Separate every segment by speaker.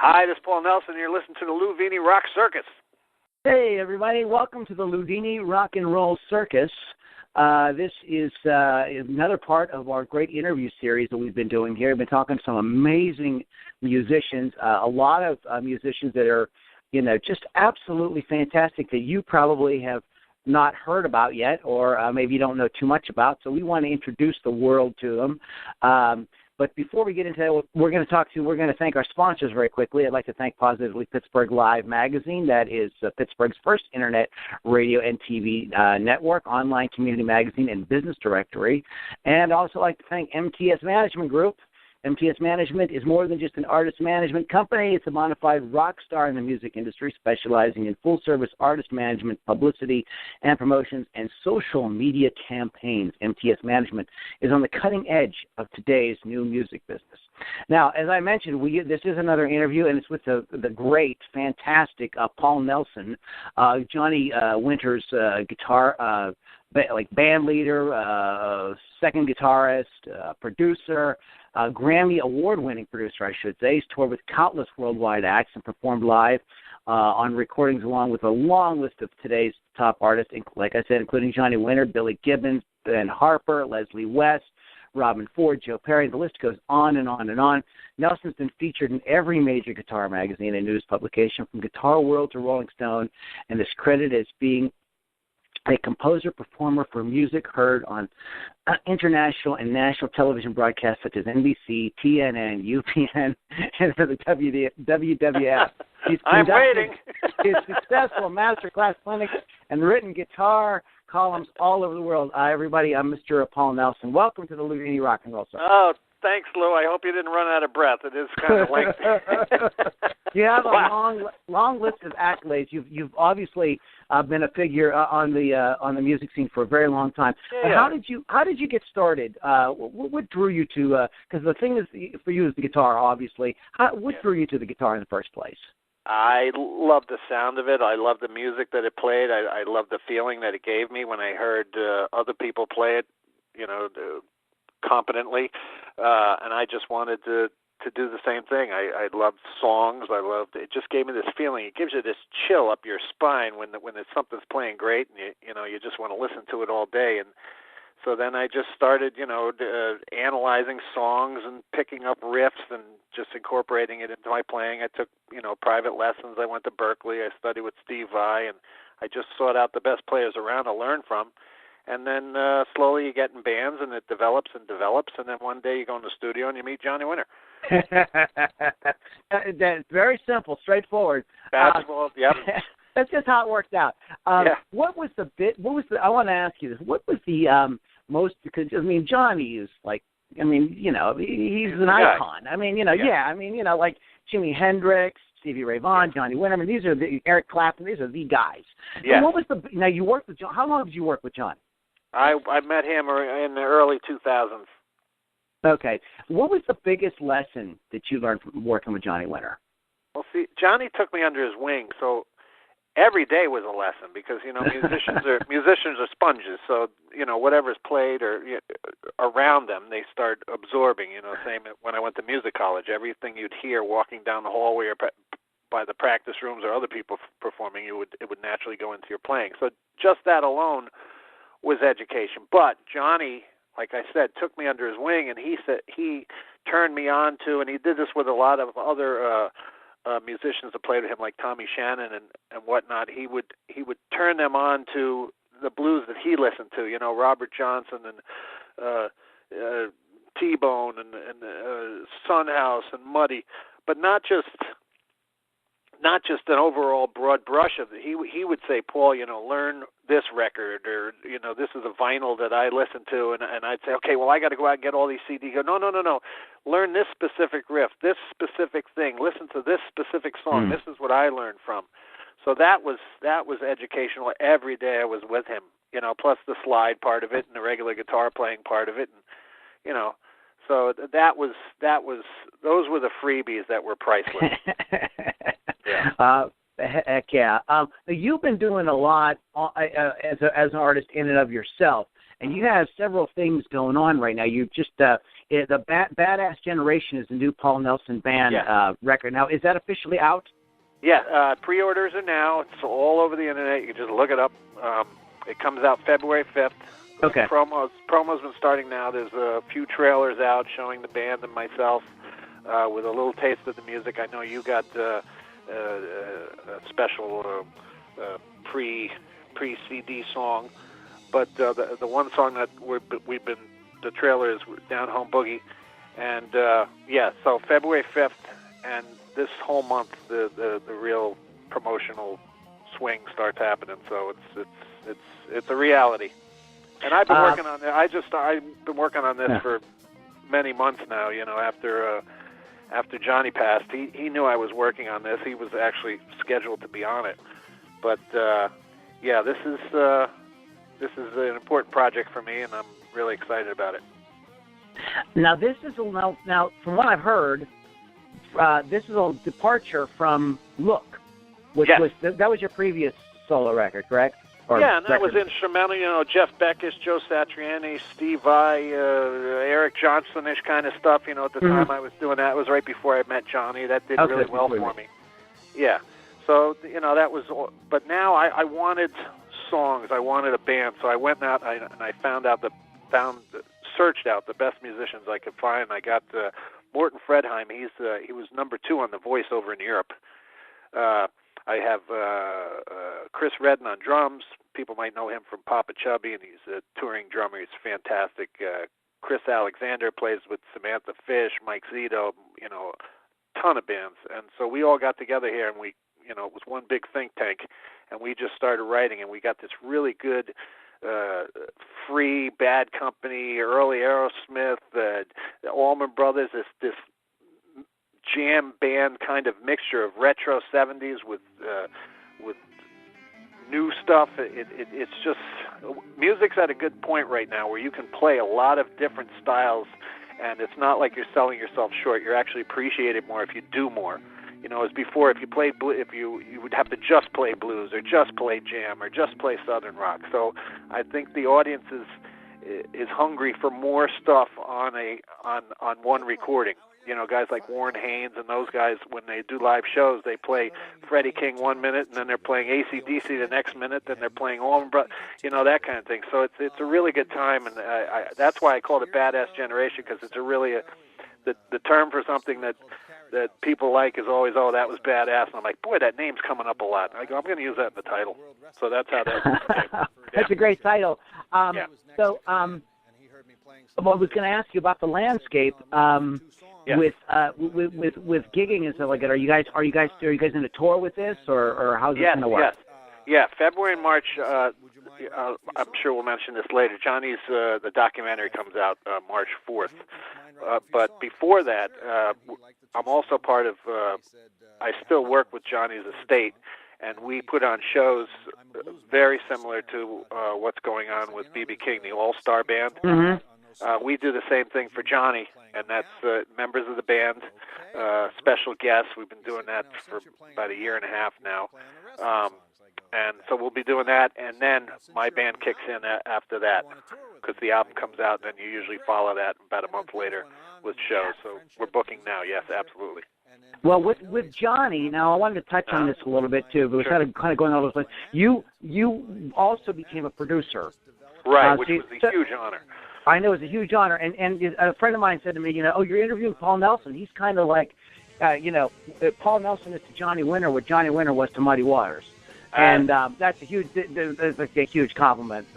Speaker 1: Hi, this is Paul Nelson. You're listening to the Loudini Rock Circus.
Speaker 2: Hey, everybody. Welcome to the Loudini Rock and Roll Circus. This is another part of our great interview series that we've been doing here. We've been talking to some amazing musicians, a lot of musicians that are, just absolutely fantastic that you probably have not heard about yet, or maybe you don't know too much about. So we want to introduce the world to them. But before we get into that, we're going to thank our sponsors very quickly. I'd like to thank Positively Pittsburgh Live magazine. That is Pittsburgh's first internet radio and TV network, online community magazine, and business directory. And I'd also like to thank MTS Management Group. MTS Management is more than just an artist management company. It's a bona fide rock star in the music industry, specializing in full-service artist management, publicity and promotions, and social media campaigns. MTS Management is on the cutting edge of today's new music business. Now, as I mentioned, this is another interview, and it's with the great, fantastic Paul Nelson, Johnny Winter's guitar band leader, second guitarist, producer, Grammy award-winning producer, I should say. He's toured with countless worldwide acts and performed live on recordings along with a long list of today's top artists, like I said, including Johnny Winter, Billy Gibbons, Ben Harper, Leslie West, Robben Ford, Joe Perry. The list goes on and on and on. Nelson's been featured in every major guitar magazine and news publication, from Guitar World to Rolling Stone, and is credited as being a composer-performer for music heard on international and national television broadcasts such as NBC, TNN, UPN, and for the WWF.
Speaker 1: I'm waiting.
Speaker 2: His successful masterclass clinics and written guitar columns all over the world. Everybody, I'm Mr. Paul Nelson. Welcome to the Loudini Rock and Roll Circus.
Speaker 1: Oh, thanks, Lou. I hope you didn't run out of breath. It is kind of lengthy.
Speaker 2: You have a long list of accolades. You've obviously been a figure on the music scene for a very long time.
Speaker 1: Yeah.
Speaker 2: How did you get started? What drew you to? Because the thing is, for you is the guitar, obviously. What drew you to the guitar in the first place?
Speaker 1: I love the sound of it. I love the music that it played. I love the feeling that it gave me when I heard other people play it, competently, and I just wanted to do the same thing. I loved songs. It just gave me this feeling. It gives you this chill up your spine when something's playing great, and you just want to listen to it all day. And so then I just started, analyzing songs and picking up riffs and just incorporating it into my playing. I took, private lessons. I went to Berkeley. I studied with Steve Vai, and I just sought out the best players around to learn from. And then slowly you get in bands, and it develops, and then one day you go in the studio and you meet Johnny Winter.
Speaker 2: That's very simple, straightforward.
Speaker 1: Yep.
Speaker 2: That's just how it worked out.
Speaker 1: Yeah.
Speaker 2: I want to ask you this. What was the most, because, Johnny is he's an icon. Like Jimi Hendrix, Stevie Ray Vaughan, Johnny Winter. These are Eric Clapton. These are the guys.
Speaker 1: Yeah.
Speaker 2: Now you worked with John. How long did you work with Johnny?
Speaker 1: I met him in the early 2000s.
Speaker 2: Okay. What was the biggest lesson that you learned from working with Johnny Winter?
Speaker 1: Well, see, Johnny took me under his wing, so every day was a lesson because musicians are sponges. So whatever's played or around them, they start absorbing. Same when I went to music college, everything you'd hear walking down the hallway or by the practice rooms or other people performing, it would naturally go into your playing. So just that alone was education. But Johnny, like I said, took me under his wing, and he turned me on to, and he did this with a lot of other musicians that played with him, like Tommy Shannon and whatnot. He would turn them on to the blues that he listened to, Robert Johnson and T-Bone and Sunhouse and Muddy, but not just an overall broad brush of it. He would say, Paul, learn this record, or this is a vinyl that I listen to, and I'd say, okay, well, I got to go out and get all these CDs. Go, no, learn this specific riff, this specific thing, listen to this specific song. This is what I learned from. So that was educational. Every day I was with him, plus the slide part of it and the regular guitar playing part of it, and so those were the freebies that were priceless.
Speaker 2: Yeah. Heck yeah. You've been doing a lot as an artist in and of yourself. and you have several things going on right now. You just Badass Generation is the new Paul Nelson Band record. Now, is that officially out?
Speaker 1: Yeah, pre-orders are now. It's all over the internet. You can just look it up. It comes out February 5th.
Speaker 2: Okay.
Speaker 1: Promo's been starting now. There's a few trailers out showing the band and myself with a little taste of the music. I know you got a special pre-CD song, but the one song that we've been the trailer is Down Home Boogie, and so February 5th, and this whole month the real promotional swing starts happening. So it's a reality. And I've been working on it. I've been working on this for many months now. You know, after Johnny passed, he knew I was working on this. He was actually scheduled to be on it. But this is an important project for me, and I'm really excited about it.
Speaker 2: Now from what I've heard, this is a departure from Look, which was that was your previous solo record, correct?
Speaker 1: And that was instrumental. You know, Jeff Beckish, Joe Satriani, Steve Vai, Eric Johnson-ish kind of stuff. You know, at the time I was doing that. It was right before I met Johnny. That did really well for me. Yeah. So, you know, that was... But now I wanted songs. I wanted a band. So I went out and I searched out the best musicians I could find. I got Morten Fredheim. He was number 2 on The Voice over in Europe. I have Chris Redden on drums. People might know him from Papa Chubby, and he's a touring drummer. He's fantastic. Chris Alexander plays with Samantha Fish, Mike Zito, you know, a ton of bands. And so we all got together here, and we, you know, it was one big think tank, and we just started writing, and we got this really good Free, Bad Company, early Aerosmith, the Allman Brothers, this jam band kind of mixture of retro 70s with new stuff. It's just, music's at a good point right now where you can play a lot of different styles, and it's not like you're selling yourself short. You're actually appreciated more if you do more. You know, as before, if you played you would have to just play blues or just play jam or just play southern rock. So I think the audience is hungry for more stuff on one recording. You know, guys like Warren Haynes and those guys, when they do live shows, they play Freddie King 1 minute, and then they're playing AC/DC the next minute, then they're playing Allman Brothers, you know, that kind of thing. So it's a really good time, and that's why I call it Badass Generation, because it's the term for something that people like is always, oh, that was badass. And I'm like, boy, that name's coming up a lot. And I go, I'm going to use that in the title. So that's how that
Speaker 2: That's a great title. So I was going to ask you about the landscape with gigging and stuff like that. Are you guys in a tour with this, or how's it going to work?
Speaker 1: Yeah. February and March. I'm sure we'll mention this later. Johnny's the documentary comes out March 4th. But before that, I'm also part of. I still work with Johnny's estate, and we put on shows very similar to what's going on with B.B. King, the All-Star Band. Mm-hmm. We do the same thing for Johnny, and that's members of the band, special guests. We've been doing that for about a year and a half now. And so we'll be doing that, and then my band kicks in after that, because the album comes out, and then you usually follow that about a month later with shows. So we're booking now, yes, absolutely.
Speaker 2: Well, with Johnny, now I wanted to touch on this a little bit too, but we're kind of going all those ways. You also became a producer,
Speaker 1: right? Which was a huge honor.
Speaker 2: I know it was a huge honor, and a friend of mine said to me, you know, oh, you're interviewing Paul Nelson. He's kind of like, Paul Nelson is to Johnny Winter what Johnny Winter was to Muddy Waters. And that's a huge compliment.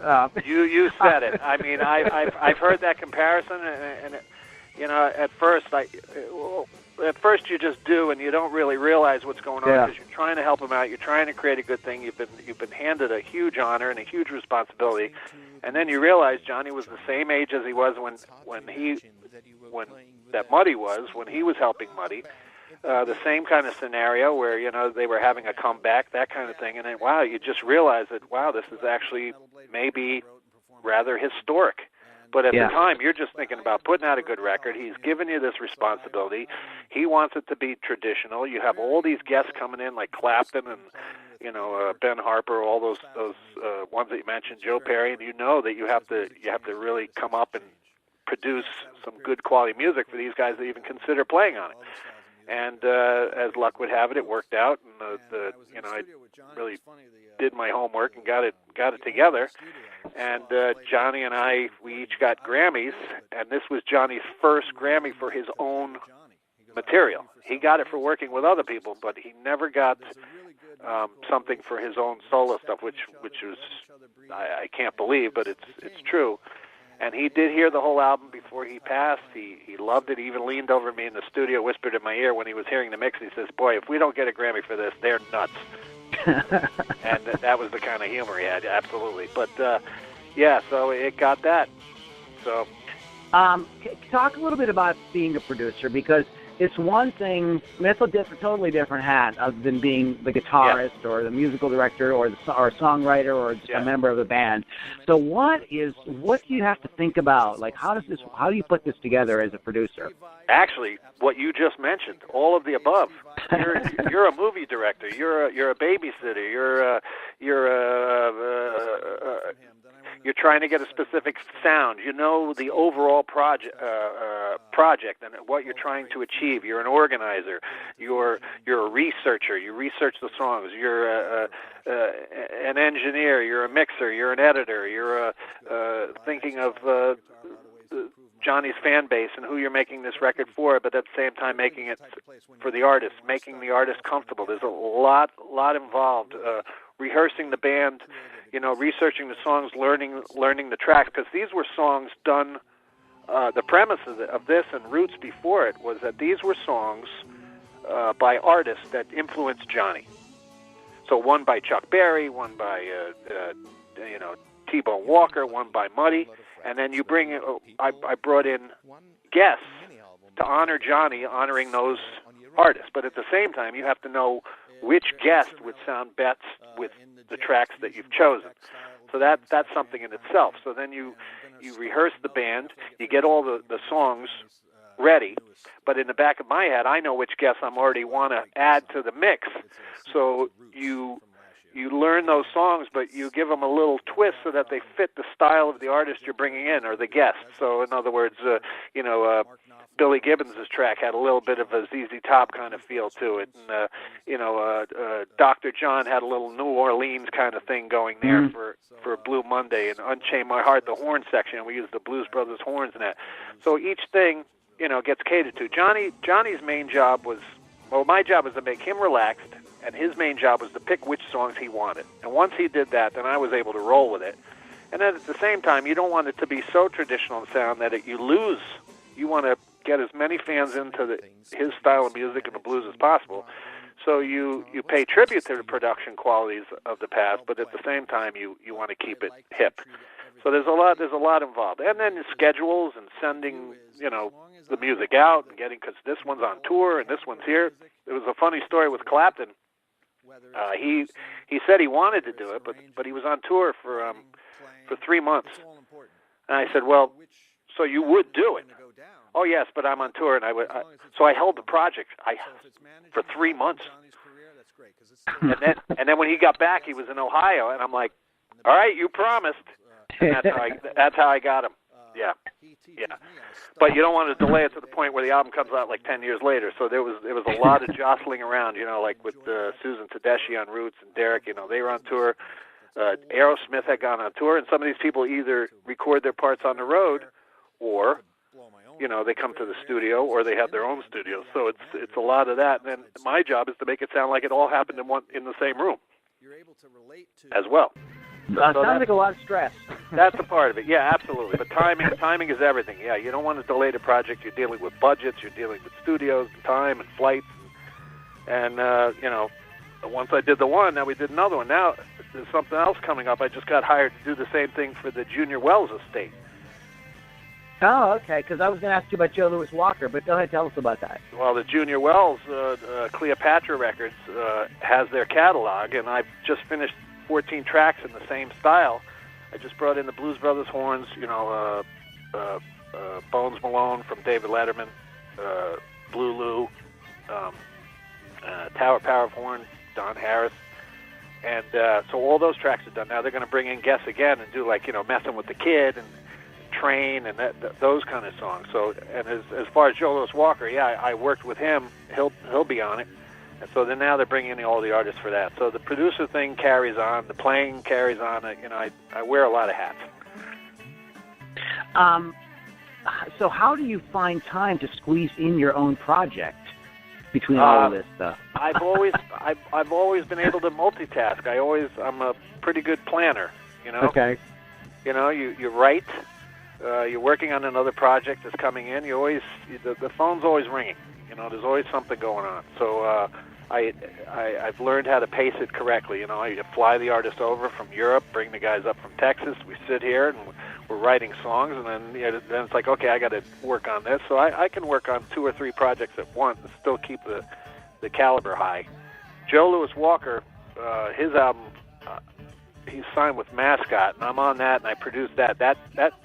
Speaker 1: You said it. I mean, I've heard that comparison, and you know, at first you just do, and you don't really realize what's going on because you're trying to help them out. You're trying to create a good thing. You've been handed a huge honor and a huge responsibility, and then you realize Johnny was the same age as he was when Muddy was when he was helping Muddy. The same kind of scenario where, you know, they were having a comeback, that kind of thing. And then, wow, you just realize that, wow, this is actually maybe rather historic. But at the time, you're just thinking about putting out a good record. He's given you this responsibility. He wants it to be traditional. You have all these guests coming in like Clapton and, Ben Harper, all those ones that you mentioned, Joe Perry, and you know that you have to really come up and produce some good quality music for these guys to even consider playing on it. And as luck would have it, it worked out, and I really did my homework and got it together. And Johnny and I, we each got Grammys, and this was Johnny's first Grammy for his own material. He got it for working with other people, but he never got something for his own solo stuff, which was I can't believe, but it's true. And he did hear the whole album before he passed. He loved it. He even leaned over me in the studio, whispered in my ear when he was hearing the mix. He says, "Boy, if we don't get a Grammy for this, they're nuts." And that was the kind of humor he had, absolutely. But so it got that. So,
Speaker 2: talk a little bit about being a producer, because it's one thing. I mean, it's a totally different hat other than being the guitarist or the musical director or or a songwriter or just a member of the band. So, what do you have to think about? Like, how do you put this together as a producer?
Speaker 1: Actually, what you just mentioned, all of the above. You're a movie director. You're a babysitter. You're trying to get a specific sound. You know the overall project and what you're trying to achieve. You're an organizer. You're a researcher. You research the songs. You're an engineer. You're a mixer. You're an editor. You're thinking of Johnny's fan base and who you're making this record for, but at the same time making it for the artist, making the artist comfortable. There's a lot involved. Rehearsing the band, researching the songs, learning the tracks, because these were songs done. The premise of this and Roots before it was that these were songs by artists that influenced Johnny. So one by Chuck Berry, one by T-Bone Walker, one by Muddy, and then you bring. I brought in guests to honor Johnny, honoring those artists, but at the same time you have to know which guest would sound best with the tracks that you've chosen. So that's something in itself. So then you rehearse the band, you get all the songs ready, but in the back of my head, I know which guests I already want to add to the mix. So you learn those songs, but you give them a little twist so that they fit the style of the artist you're bringing in or the guest. So in other words, Billy Gibbons' track had a little bit of a ZZ Top kind of feel to it, and Dr. John had a little New Orleans kind of thing going there for Blue Monday, and Unchain My Heart, the horn section. We used the Blues Brothers horns in that. So each thing, gets catered to. Johnny's main job was, my job was to make him relaxed, and his main job was to pick which songs he wanted. And once he did that, then I was able to roll with it. And then at the same time, you don't want it to be so traditional in sound that you lose. You want to get as many fans into his style of music and the blues as possible. So you pay tribute to the production qualities of the past, but at the same time you want to keep it hip. So there's a lot involved. And then the schedules and sending, the music out and getting, because this one's on tour and this one's here. There was a funny story with Clapton. He said he wanted to do it, but he was on tour for 3 months. And I said, well, so you would do it? Oh yes, but I'm on tour, and so I held the project for 3 months. And then when he got back, he was in Ohio, and I'm like, all right, you promised. And that's how I got him. Yeah. But you don't want to delay it to the point where the album comes out like 10 years later. So there was a lot of jostling around, like with Susan Tedeschi on Roots and Derek, they were on tour. Aerosmith had gone on tour, and some of these people either record their parts on the road, or they come to the studio, or they have their own studio. So it's a lot of that. And then my job is to make it sound like it all happened in the same room as well.
Speaker 2: Sounds like a lot of stress.
Speaker 1: That's a part of it. Yeah, absolutely. But timing is everything. Yeah, you don't want to delay the project. You're dealing with budgets. You're dealing with studios, and time, and flights. And once I did the one, now we did another one. Now there's something else coming up. I just got hired to do the same thing for the Junior Wells estate.
Speaker 2: Oh, okay, because I was going to ask you about Joe Louis Walker, but go ahead, tell us about that.
Speaker 1: Well, the Junior Wells, Cleopatra Records, has their catalog, and I've just finished 14 tracks in the same style. I just brought in the Blues Brothers horns, Bones Malone from David Letterman, Blue Lou, Tower Power of Horn, Don Harris, And so all those tracks are done. Now they're going to bring in guests again and do Messing with the Kid and Train and those kind of songs. So, and as far as Joe Louis Walker, I worked with him. He'll be on it. And so then now they're bringing in all the artists for that. So the producer thing carries on. The playing carries on. I wear a lot of hats.
Speaker 2: So how do you find time to squeeze in your own project between all of this stuff?
Speaker 1: I've always been able to multitask. I'm a pretty good planner.
Speaker 2: Okay.
Speaker 1: You write. You're working on another project that's coming in. The phone's always ringing. There's always something going on. So I've learned how to pace it correctly. You fly the artist over from Europe, bring the guys up from Texas. We sit here and we're writing songs, and then then it's like, okay, I got to work on this. So I can work on 2 or 3 projects at once and still keep the caliber high. Joe Louis Walker, his album, he's signed with Mascot, and I'm on that, and I produced that. That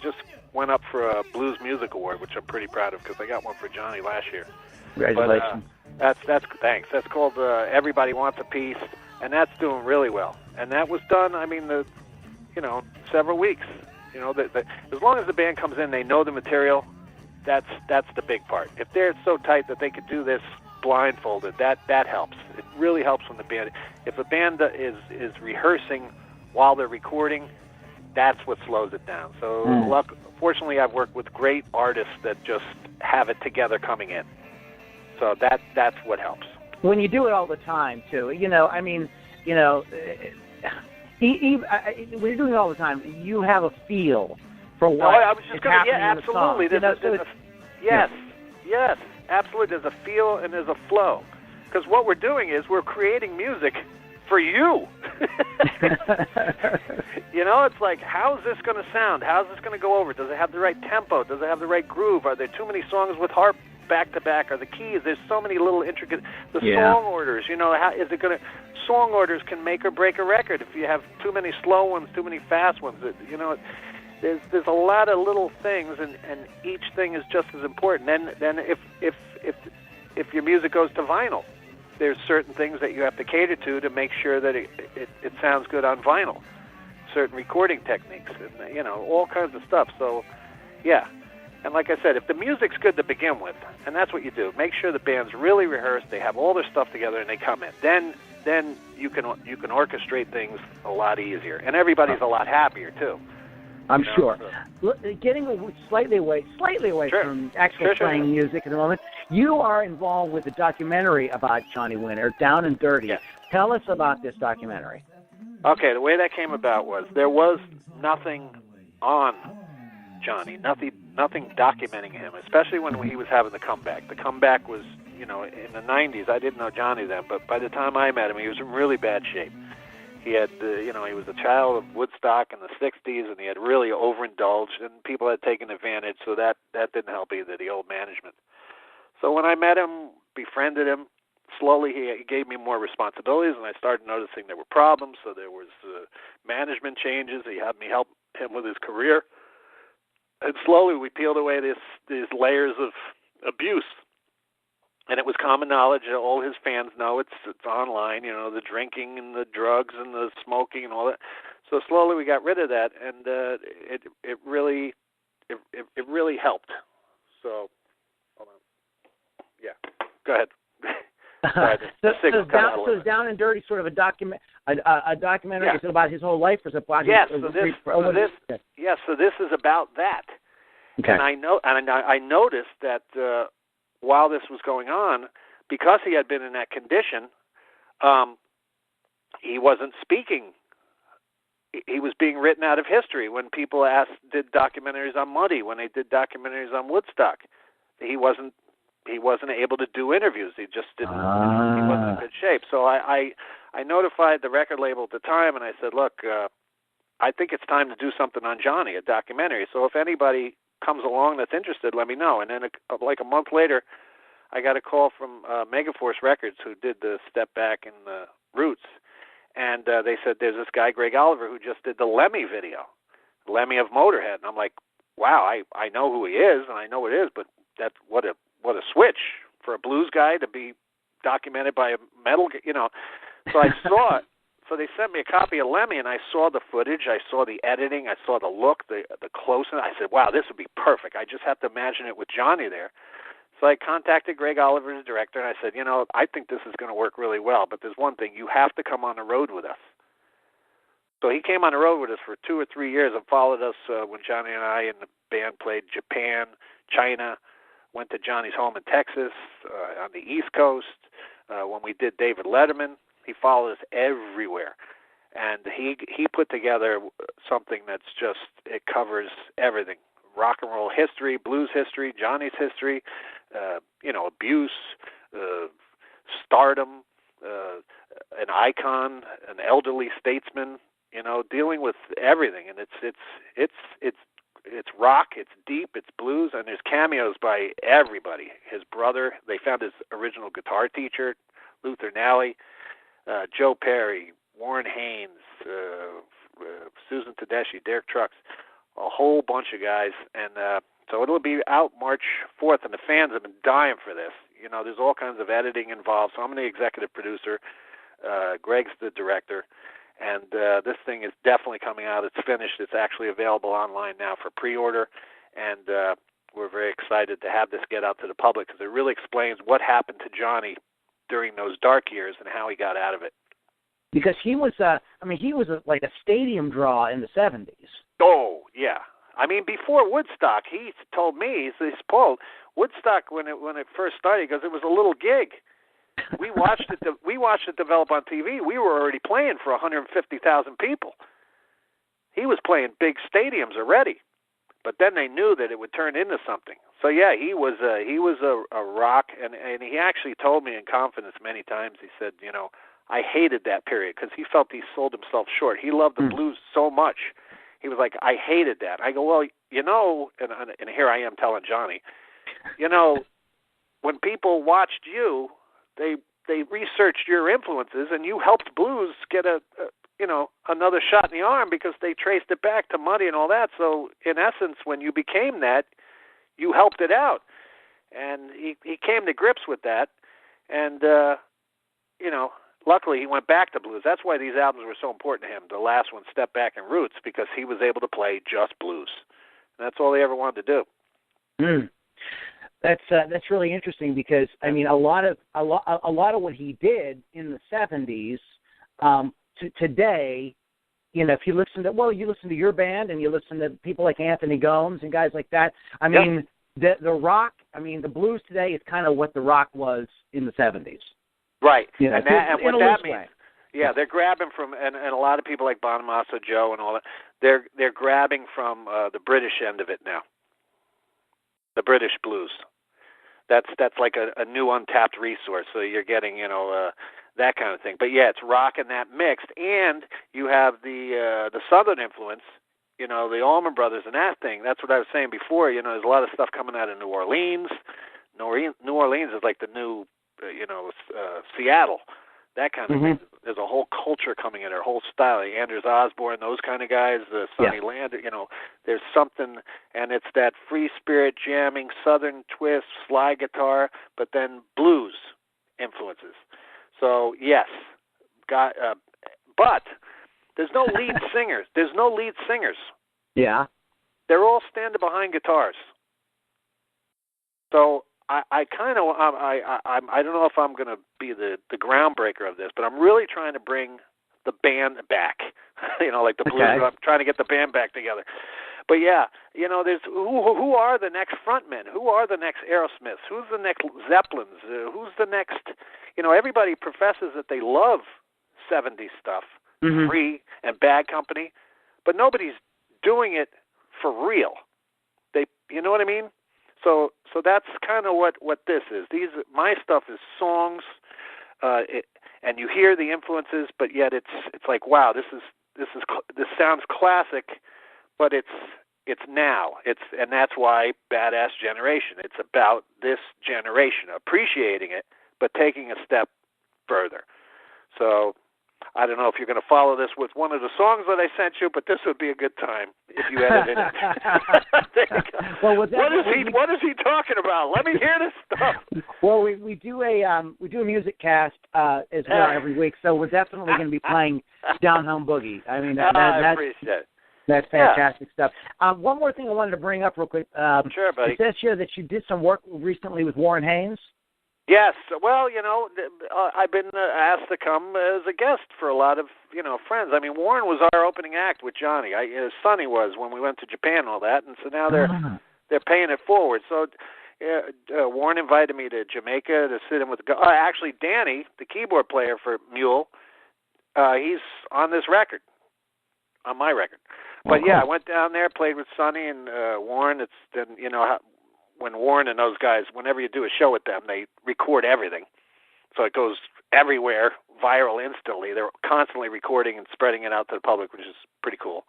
Speaker 1: just went up for a Blues Music Award, which I'm pretty proud of because I got one for Johnny last year.
Speaker 2: Congratulations.
Speaker 1: But, that's thanks. That's called Everybody Wants a Piece, and that's doing really well. And that was done, several weeks. As long as the band comes in, they know the material. That's the big part. If they're so tight that they could do this blindfolded, that helps. It really helps when the band. If a band is rehearsing while they're recording, that's what slows it down. So fortunately, I've worked with great artists that just have it together coming in. So that's what helps.
Speaker 2: When you do it all the time, too, when you're doing it all the time, you have a feel for what
Speaker 1: I was just
Speaker 2: is happening
Speaker 1: absolutely.
Speaker 2: in the song.
Speaker 1: Yes, absolutely. There's a feel and there's a flow. Because what we're doing is we're creating music for you. It's like, how's this going to sound? How's this going to go over? Does it have the right tempo? Does it have the right groove? Are there too many songs with harp back-to-back? Are the keys? There's so many little intricate... song orders, how is it going to... Song orders can make or break a record. If you have too many slow ones, too many fast ones, there's a lot of little things, and each thing is just as important. Then if your music goes to vinyl, there's certain things that you have to cater to make sure that it sounds good on vinyl. Certain recording techniques, and all kinds of stuff. So, yeah. And like I said, if the music's good to begin with, and that's what you do, make sure the band's really rehearsed, they have all their stuff together, and they come in. Then you can orchestrate things a lot easier, and everybody's a lot happier too.
Speaker 2: I'm sure. So. Getting slightly away from actually playing music at the moment, you are involved with a documentary about Johnny Winter, Down and Dirty.
Speaker 1: Yes.
Speaker 2: Tell us about this documentary.
Speaker 1: Okay, the way that came about was there was nothing on Johnny, nothing documenting him, especially when he was having the comeback. The comeback was, in the 90s. I didn't know Johnny then, but by the time I met him, he was in really bad shape. He had, he was a child of Woodstock in the 60s, and he had really overindulged, and people had taken advantage, so that didn't help either, the old management. So when I met him, befriended him, slowly he gave me more responsibilities, and I started noticing there were problems, so there was management changes. He had me help him with his career. And slowly we peeled away these layers of abuse. And it was common knowledge. All his fans know it's online, the drinking and the drugs and the smoking and all that. So slowly we got rid of that, and it really helped. So, hold on. Yeah, go ahead.
Speaker 2: So it's Down and Dirty, sort of a documentary.
Speaker 1: Yeah.
Speaker 2: Is it about his whole life, or is it about
Speaker 1: So this is about that.
Speaker 2: Okay.
Speaker 1: And I noticed that while this was going on, because he had been in that condition, he wasn't speaking. He was being written out of history. When people did documentaries on Muddy, when they did documentaries on Woodstock, he wasn't able to do interviews. He just didn't. He wasn't in good shape. So I notified the record label at the time, and I said, look, I think it's time to do something on Johnny, a documentary. So if anybody comes along that's interested, let me know. And then like a month later, I got a call from Megaforce Records, who did the Step Back and the Roots. And they said, there's this guy, Greg Oliver, who just did the Lemmy video, Lemmy of Motorhead. And I'm like, wow, I know who he is, and I know it is, but that's what a switch for a blues guy to be documented by a metal, So I saw it. So they sent me a copy of Lemmy, and I saw the footage, I saw the editing, I saw the look, the closeness. I said, wow, this would be perfect. I just have to imagine it with Johnny there. So I contacted Greg Oliver, the director, and I said, I think this is going to work really well, but there's one thing. You have to come on the road with us. So he came on the road with us for 2 or 3 years and followed us when Johnny and I and the band played Japan, China, went to Johnny's home in Texas, on the East Coast. When we did David Letterman, he followed us everywhere. And he put together something that's just, it covers everything. Rock and roll history, blues history, Johnny's history, abuse, stardom, an icon, an elderly statesman, dealing with everything. And it's rock, it's deep, it's blues, and there's cameos by everybody. His brother, they found his original guitar teacher, Luther Nally, Joe Perry, Warren Haynes, Susan Tedeschi, Derek Trucks, a whole bunch of guys. And so it'll be out March 4th, and the fans have been dying for this. There's all kinds of editing involved, so I'm the executive producer. Greg's the director. And this thing is definitely coming out. It's finished. It's actually available online now for pre-order. And we're very excited to have this get out to the public because it really explains what happened to Johnny during those dark years and how he got out of it.
Speaker 2: Because he was, like a stadium draw in the 70s.
Speaker 1: Oh, yeah. Before Woodstock, he told me, he says, Paul, Woodstock, when it first started, because it was a little gig. We watched it develop on TV. We were already playing for 150,000 people. He was playing big stadiums already, but then they knew that it would turn into something. So yeah, he was a rock, and he actually told me in confidence many times. He said, I hated that period because he felt he sold himself short. He loved the blues so much. He was like, I hated that. I go, well, and here I am telling Johnny, when people watched you, they researched your influences, and you helped blues get another shot in the arm because they traced it back to Muddy and all that. So in essence, when you became that, you helped it out. And he came to grips with that, and luckily he went back to blues. That's why these albums were so important to him. The last one, Step Back and Roots, because he was able to play just blues. And that's all he ever wanted to do.
Speaker 2: That's really interesting because a lot of what he did in the 70s to today, if you listen to your band and you listen to people like Anthony Gomes and guys like that. The rock, the blues today is kind of what the rock was in the 70s.
Speaker 1: Right, and what that means.
Speaker 2: Way.
Speaker 1: Yeah, they're grabbing from, and a lot of people like Bonamassa Joe and all that. They're grabbing from the British end of it now. The British blues. That's like a new untapped resource. So you're getting, that kind of thing. But yeah, it's rock and that mixed, and you have the Southern influence. The Allman Brothers and that thing. That's what I was saying before. There's a lot of stuff coming out of New Orleans. New Orleans is like the new, Seattle. That kind of thing. There's a whole culture coming in there, a whole style. Like Anders Osborne, those kind of guys, Sonny Landreth, there's something, and it's that free spirit jamming, southern twist, slide guitar, but then blues influences. So, yes, but there's no lead singers. Yeah. They're all standing behind guitars. So I kind of I don't know if I'm going to be the groundbreaker of this, but I'm really trying to bring the band back. Like the blues. Okay. I'm trying to get the band back together. But yeah, there's who are the next frontmen? Who are the next Aerosmiths? Who's the next Zeppelins? Who's the next? Everybody professes that they love 70s stuff, Free and Bad Company, but nobody's doing it for real. You know what I mean? So that's kind of what this is. My stuff is songs, and you hear the influences, but yet it's like, wow, this sounds classic, but it's now. And that's why Badass Generation. It's about this generation appreciating it, but taking a step further. So I don't know if you're going to follow this with one of the songs that I sent you, but this would be a good time if you edited it. There you go.
Speaker 2: Well,
Speaker 1: what is he talking about? Let me hear this stuff.
Speaker 2: Well, we do a music cast as well every week, so we're definitely going to be playing Down Home Boogie. I mean,
Speaker 1: I appreciate it.
Speaker 2: That's fantastic stuff. One more thing I wanted to bring up real quick.
Speaker 1: Sure, buddy.
Speaker 2: It says here that you did some work recently with Warren Haynes.
Speaker 1: Yes. Well, I've been asked to come as a guest for a lot of, friends. I mean, Warren was our opening act with Johnny. Sonny was when we went to Japan and all that, and so now they're paying it forward. So Warren invited me to Jamaica to sit in with actually Danny, the keyboard player for Mule, he's on this record, on my record. But yeah, I went down there, played with Sonny and Warren. It's then when Warren and those guys, whenever you do a show with them, they record everything, so it goes everywhere, viral instantly. They're constantly recording and spreading it out to the public, which is pretty cool.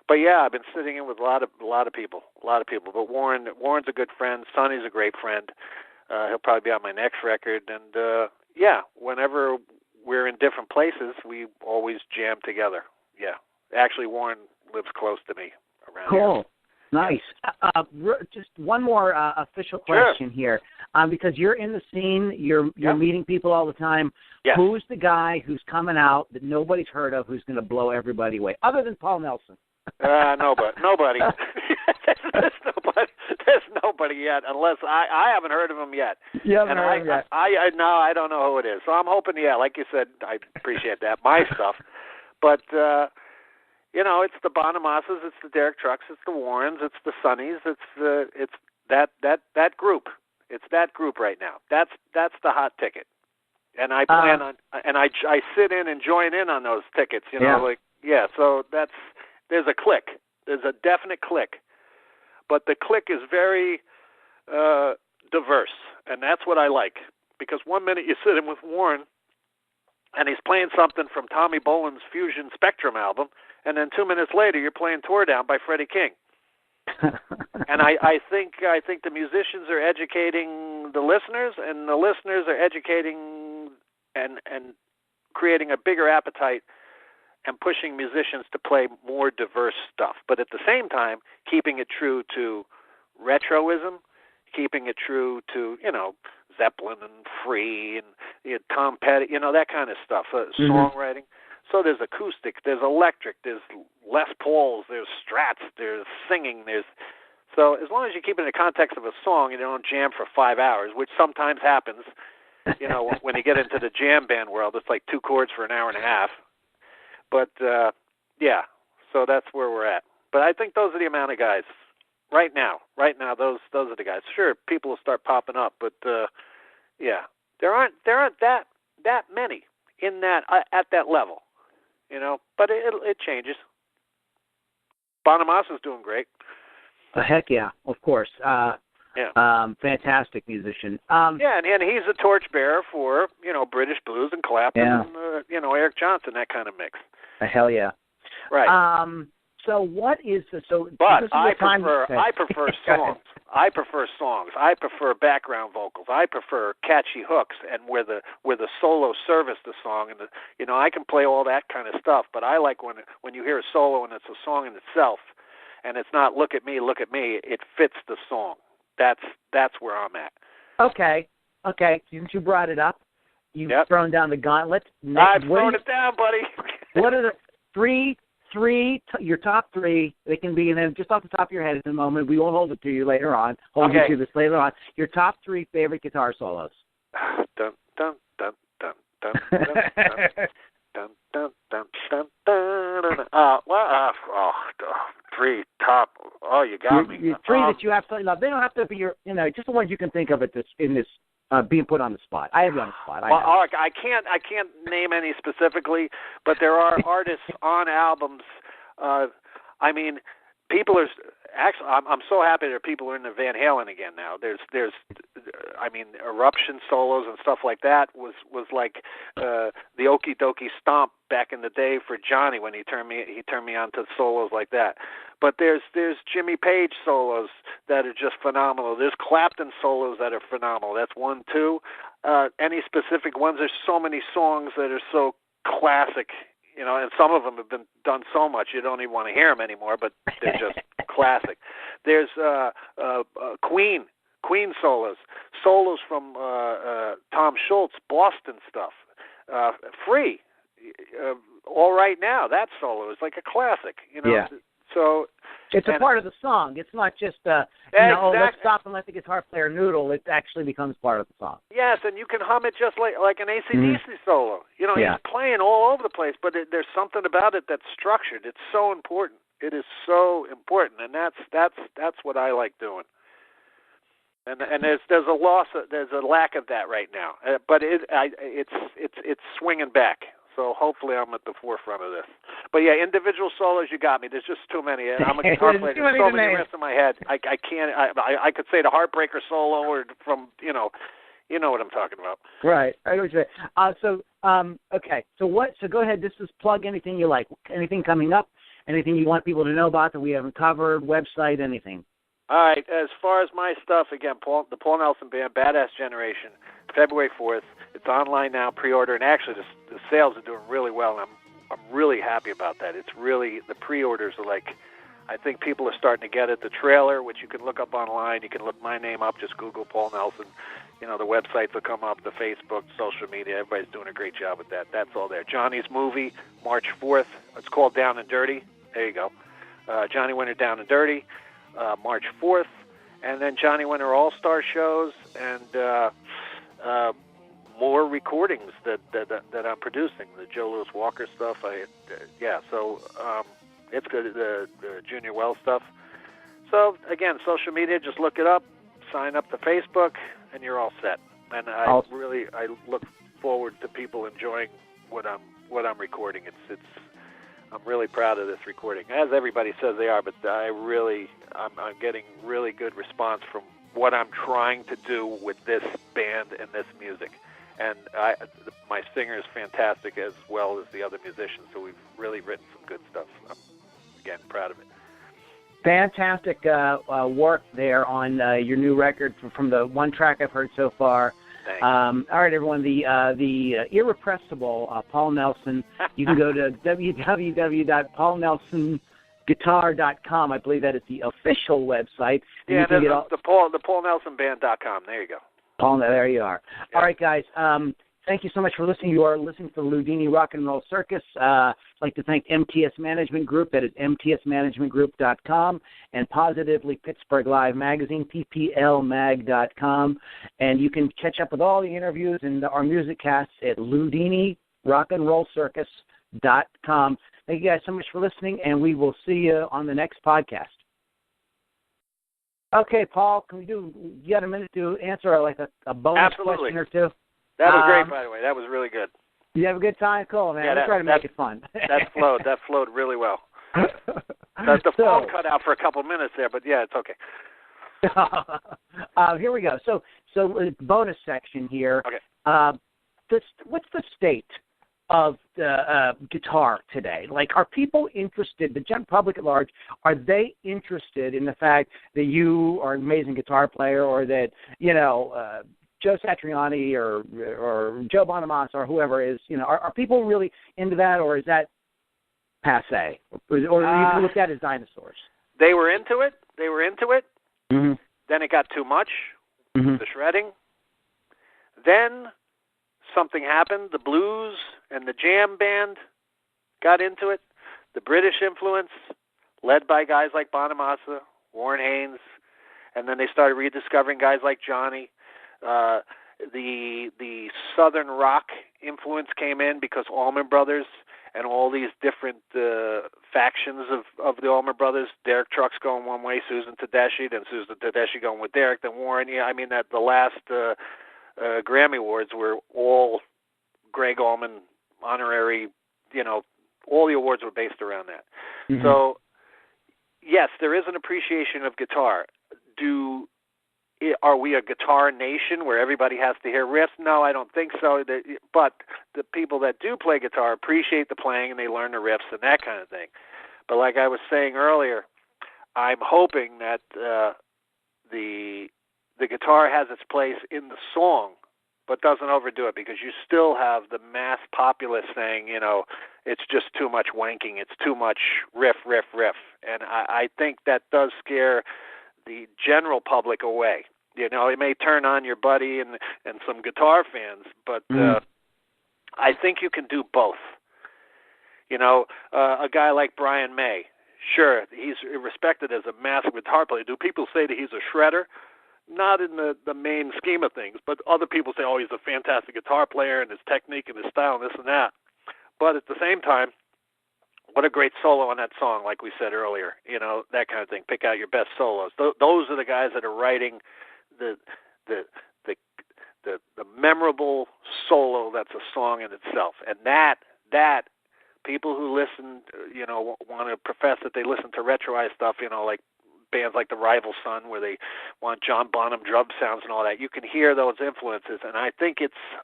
Speaker 1: But yeah, I've been sitting in with a lot of people. But Warren's a good friend. Sonny's a great friend. He'll probably be on my next record. And yeah, whenever we're in different places, we always jam together. Yeah, actually, Warren lives close to me around here.
Speaker 2: Nice. Just one more official question here, because you're in the scene, you're meeting people all the time.
Speaker 1: Yes.
Speaker 2: Who's the guy who's coming out that nobody's heard of, who's going to blow everybody away, other than Paul Nelson?
Speaker 1: Nobody. There's nobody yet, unless I haven't heard of him yet.
Speaker 2: You haven't heard of him yet?
Speaker 1: I don't know who it is. So I'm hoping, like you said, I appreciate that, my stuff. But it's the Bonamasses, it's the Derek Trucks, it's the Warrens, it's the Sonnies, it's that group. It's that group right now. That's the hot ticket. And I plan on, and I sit in and join in on those tickets. So there's a click. There's a definite click. But the click is very diverse, and that's what I like. Because 1 minute you sit in with Warren, and he's playing something from Tommy Bolin's Fusion Spectrum album, and then 2 minutes later you're playing Tore Down by Freddie King. And I think the musicians are educating the listeners, and the listeners are educating and creating a bigger appetite and pushing musicians to play more diverse stuff, but at the same time keeping it true to retroism, keeping it true to Zeppelin and Free and Tom Petty, that kind of stuff, songwriting. So there's acoustic, there's electric, there's Les Pauls, there's Strats, there's singing, so as long as you keep it in the context of a song, you don't jam for 5 hours, which sometimes happens. When you get into the jam band world, it's like 2 chords for an hour and a half. But so that's where we're at. But I think those are the amount of guys right now. Right now, those are the guys. Sure, people will start popping up, but there aren't that many in that at that level. But it changes. Bonamassa's doing great.
Speaker 2: Heck yeah, of course. Fantastic musician.
Speaker 1: And he's a torchbearer for British blues and Clapton and Eric Johnson, that kind of mix.
Speaker 2: Hell yeah.
Speaker 1: Right.
Speaker 2: So what is the
Speaker 1: But I prefer songs. I prefer songs. I prefer background vocals. I prefer catchy hooks and where the solo service the song, and I can play all that kind of stuff. But I like when you hear a solo and it's a song in itself, and it's not look at me. It fits the song. That's where I'm at.
Speaker 2: Okay. Since you brought it up, you've thrown down the gauntlet.
Speaker 1: I've thrown it down, buddy.
Speaker 2: What are the three? Your top 3, they can be, and then just off the top of your head at the moment, we won't hold it to you later on. Hold you to this later on. Your top 3 favorite guitar solos.
Speaker 1: Dun dun dun dun dun dun dun dun dun dun dun. 3 top. Oh, you got me.
Speaker 2: 3 that you absolutely love. They don't have to be your, just the ones you can think of in this. Being put on the spot. I have you on the spot.
Speaker 1: I can't name any specifically, but there are artists on albums. People are actually. I'm so happy that people are into Van Halen again now. There's Eruption solos and stuff like that was like the Okie Dokie Stomp back in the day for Johnny when he turned me on to solos like that. But there's Jimmy Page solos that are just phenomenal. There's Clapton solos that are phenomenal. That's 1, 2. Any specific ones? There's so many songs that are so classic, and some of them have been done so much you don't even want to hear them anymore, but they're just classic. There's Queen solos from Tom Schultz, Boston stuff, Free, All Right Now. That solo is like a classic,
Speaker 2: Yeah.
Speaker 1: So
Speaker 2: it's a part of the song. It's not just let's stop and let the guitar player noodle. It actually becomes part of the song.
Speaker 1: Yes, and you can hum it just like an AC/DC solo. He's playing all over the place, but there's something about it that's structured. It's so important. It is so important, and that's what I like doing. And there's a lack of that right now, but it's swinging back. So hopefully I'm at the forefront of this. But yeah, individual solos, you got me. There's just too many. I'm a guitar player. There's so many riffs in my head. I can't. I could say the Heartbreaker solo, or from you know what I'm talking about.
Speaker 2: Right. I know what you're saying. Okay. So go ahead. Just plug anything you like. Anything coming up. Anything you want people to know about that we haven't covered. Website. Anything.
Speaker 1: All right. As far as my stuff, again, the Paul Nelson Band, Badass Generation, February 4th. It's online now, pre-order, and actually the sales are doing really well, and I'm really happy about that. It's really, the pre-orders are like, I think people are starting to get it. The trailer, which you can look up online, you can look my name up, just Google Paul Nelson. The websites will come up, the Facebook, social media. Everybody's doing a great job with that. That's all there. Johnny's movie, March 4th. It's called Down and Dirty. There you go. Johnny Winter Down and Dirty, March 4th. And then Johnny Winter All-Star shows and more recordings that I'm producing, the Joe Louis Walker stuff. So it's good, the Junior Wells stuff. So again, social media, just look it up, sign up to Facebook, and you're all set. And I look forward to people enjoying what I'm recording. I'm really proud of this recording, as everybody says they are. But I'm getting really good response from what I'm trying to do with this band and this music. And my singer is fantastic, as well as the other musicians, so we've really written some good stuff. I'm, again, proud of it.
Speaker 2: Fantastic work there on your new record from the one track I've heard so far.
Speaker 1: Thanks.
Speaker 2: All right, everyone, the irrepressible Paul Nelson. You can go to www.paulnelsonguitar.com. I believe that is the official website.
Speaker 1: Yeah, the PaulNelsonBand.com. There you go.
Speaker 2: Paul, there you are.
Speaker 1: Yeah.
Speaker 2: All right, guys. Thank you so much for listening. You are listening to the Loudini Rock and Roll Circus. I'd like to thank MTS Management Group. That is mtsmanagementgroup.com, and Positively Pittsburgh Live Magazine, pplmag.com. And you can catch up with all the interviews and our music casts at LoudiniRockandRollCircus.com. Thank you guys so much for listening, and we will see you on the next podcast. Okay, Paul, you got a minute to answer like a bonus question or two?
Speaker 1: That was great, by the way. That was really good.
Speaker 2: You have a good time? Cool, man. We'll try to make it fun.
Speaker 1: That flowed really well. The phone cut out for a couple of minutes there, but yeah, it's okay.
Speaker 2: Here we go. So bonus section here.
Speaker 1: Okay.
Speaker 2: What's the state of the guitar today? Like, are people interested, the general public at large, are they interested in the fact that you are an amazing guitar player, or that, Joe Satriani or Joe Bonamassa or whoever is, are people really into that, or is that passé? Or you can look at it as dinosaurs?
Speaker 1: They were into it.
Speaker 2: Mm-hmm.
Speaker 1: Then it got too much,
Speaker 2: mm-hmm.
Speaker 1: the shredding. Then something happened. The blues and the jam band got into it. The British influence, led by guys like Bonamassa, Warren Haynes, and then they started rediscovering guys like Johnny. The Southern rock influence came in because Allman Brothers and all these different factions of the Allman Brothers. Derek Trucks going one way, Susan Tedeschi, then Susan Tedeschi going with Derek, then Warren. Yeah, I mean that the last Grammy Awards were all Greg Allman honorary. All the awards were based around that. Mm-hmm. So yes, there is an appreciation of guitar. Are we a guitar nation where everybody has to hear riffs? No, I don't think so. But the people that do play guitar appreciate the playing, and they learn the riffs and that kind of thing. But like I was saying earlier, I'm hoping that the guitar has its place in the song but doesn't overdo it, because you still have the mass populace saying, it's just too much wanking, it's too much riff, riff, riff. And I think that does scare the general public away. It may turn on your buddy and some guitar fans, but I think you can do both. A guy like Brian May, sure, he's respected as a massive guitar player. Do people say that he's a shredder? Not in the main scheme of things, but other people say, oh, he's a fantastic guitar player and his technique and his style and this and that. But at the same time, what a great solo on that song, like we said earlier, that kind of thing. Pick out your best solos. Those are the guys that are writing the memorable solo that's a song in itself. And that people who listen, want to profess that they listen to retroized stuff, like bands like the Rival Son, where they want John Bonham drum sounds and all that. You can hear those influences, and I think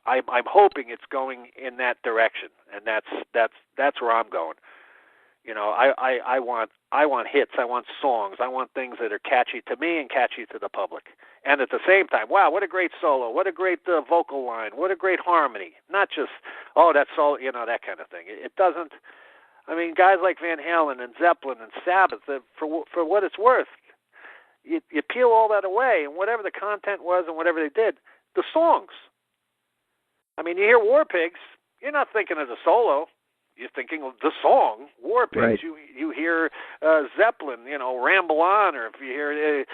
Speaker 1: I'm hoping it's going in that direction, and that's where I'm going. I want hits, I want songs, I want things that are catchy to me and catchy to the public. And at the same time, wow, what a great solo, what a great vocal line, what a great harmony. Not just, that solo, that kind of thing. It doesn't. I mean, guys like Van Halen and Zeppelin and Sabbath, for what it's worth, you peel all that away, and whatever the content was and whatever they did, the songs. I mean, you hear War Pigs, you're not thinking of the solo. You're thinking of the song, War Pigs. Right. You hear Zeppelin, Ramble On, or if you hear,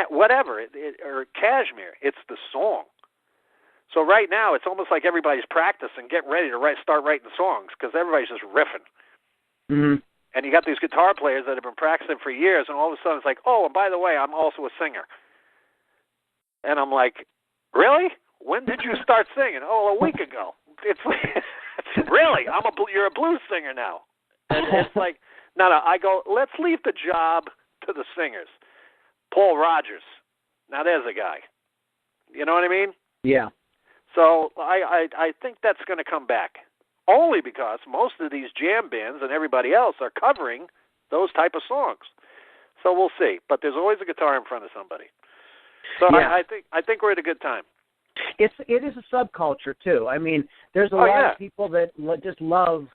Speaker 1: whatever, or Kashmir, it's the song. So right now, it's almost like everybody's practicing, getting ready to start writing songs, because everybody's just riffing.
Speaker 2: Mm-hmm.
Speaker 1: And you got these guitar players that have been practicing for years, and all of a sudden it's like, oh, and by the way, I'm also a singer. And I'm like, really? When did you start singing? Oh, a week ago. It's like, really? You're a blues singer now. And it's like, no, I go, let's leave the job to the singers. Paul Rodgers. Now there's a guy. You know what I mean?
Speaker 2: Yeah.
Speaker 1: So I think that's going to come back. Only because most of these jam bands and everybody else are covering those type of songs. So we'll see. But there's always a guitar in front of somebody. So yeah. I think we're at a good time.
Speaker 2: It is a subculture too. I mean, there's a lot of people that just love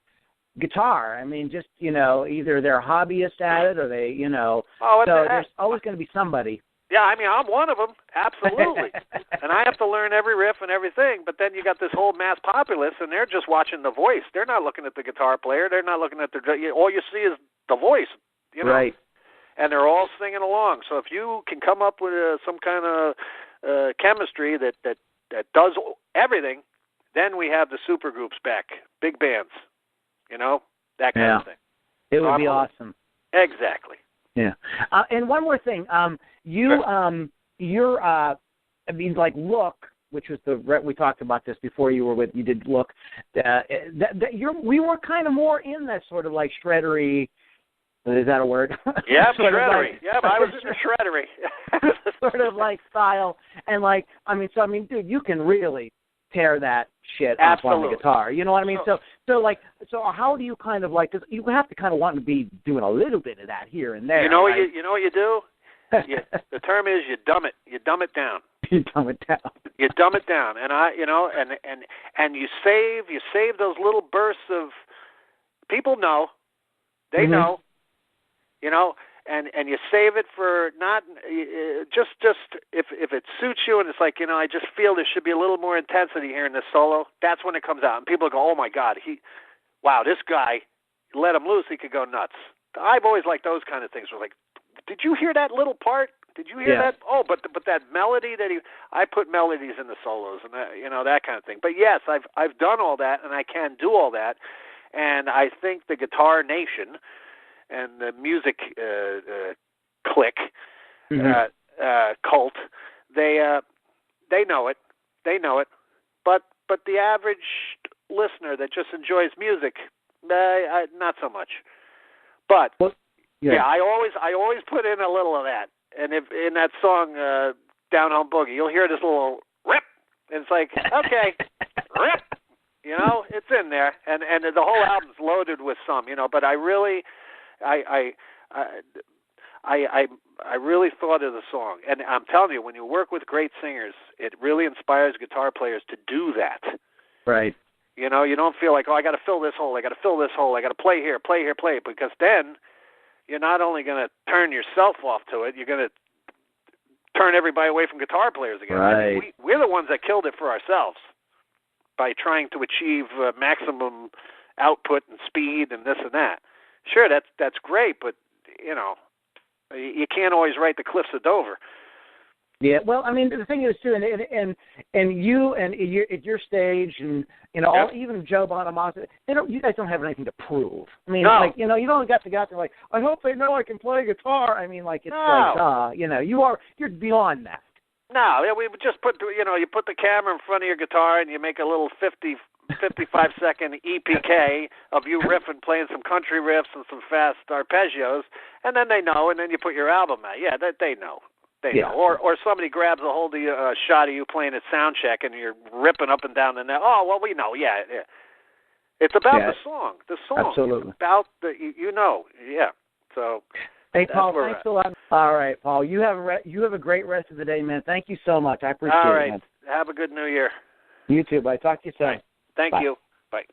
Speaker 2: guitar. I mean, just either they're hobbyists at it or they so there's always going to be somebody.
Speaker 1: Yeah, I mean, I'm one of them, absolutely. And I have to learn every riff and everything, but then you got this whole mass populace, and they're just watching the voice. They're not looking at the guitar player. They're not looking at all you see is the voice,
Speaker 2: Right.
Speaker 1: And they're all singing along. So if you can come up with some kind of chemistry that does everything, then we have the supergroups back, big bands, that kind of thing.
Speaker 2: It would be awesome.
Speaker 1: Exactly.
Speaker 2: Yeah. And one more thing. Look, which was we talked about this before you did Look. We were kind of more in that sort of like shreddery. Is that a word?
Speaker 1: Yeah, shreddery. I was in the shreddery.
Speaker 2: Sort of like style, and dude, you can really tear that shit up on the guitar. You know what I mean? So how do you kind of because you have to kind of want to be doing a little bit of that here and there.
Speaker 1: You know what you do? The term is you dumb it. You dumb it down.
Speaker 2: You dumb it down.
Speaker 1: You dumb it down, and and you save those little bursts of people know, they know, and you save it for not just if it suits you, and it's like I just feel there should be a little more intensity here in this solo. That's when it comes out, and people go, oh my God, this guy, let him loose, he could go nuts. I've always liked those kind of things. We're like, did you hear that little part? Did you hear that? Oh, but that melody I put melodies in the solos and that kind of thing. But yes, I've done all that, and I can do all that, and I think the Guitar Nation and the music clique, cult, they know it. They know it. But the average listener that just enjoys music, not so much. But I always put in a little of that. And if in that song Down Home Boogie, you'll hear this little rip. And it's like, okay, rip. It's in there. And the whole album's loaded with some, but I really I I really thought of the song. And I'm telling you, when you work with great singers, it really inspires guitar players to do that.
Speaker 2: Right.
Speaker 1: You know, you don't feel like, oh, I got to fill this hole, I got to fill this hole, I got to play here, because then you're not only going to turn yourself off to it, you're going to turn everybody away from guitar players again.
Speaker 2: Right.
Speaker 1: I mean, we're the ones that killed it for ourselves by trying to achieve maximum output and speed and this and that. Sure, that's great, but, you know, you can't always write the Cliffs of Dover.
Speaker 2: Yeah, well, I mean, the thing is too, and you and at your stage, and you know,
Speaker 1: Yep.
Speaker 2: even Joe Bonamassa, you guys don't have anything to prove. I mean,
Speaker 1: No.
Speaker 2: like, you know, you don't got the guys that are like, I hope they know I can play guitar. I mean, like, it's
Speaker 1: No.
Speaker 2: like, you know, you're beyond that.
Speaker 1: No, we would just put, you know, you put the camera in front of your guitar and you make a little 55-second EPK of you riffing, playing some country riffs and some fast arpeggios, and then they know, and then you put your album out. Yeah, they know. They know. Or somebody grabs a hold of you, a shot of you playing at sound check, and you're ripping up and down the net. Oh, well, we know. Yeah. It's about the song. The song.
Speaker 2: Absolutely.
Speaker 1: It's about you know. Yeah. So.
Speaker 2: Hey, Paul, thanks a lot. All right, Paul, you have a great rest of the day, man. Thank you so much. I appreciate it.
Speaker 1: All right.
Speaker 2: Man.
Speaker 1: Have a good New Year.
Speaker 2: You too. Bye. Talk to you soon.
Speaker 1: Thank
Speaker 2: Bye.
Speaker 1: you. Bye.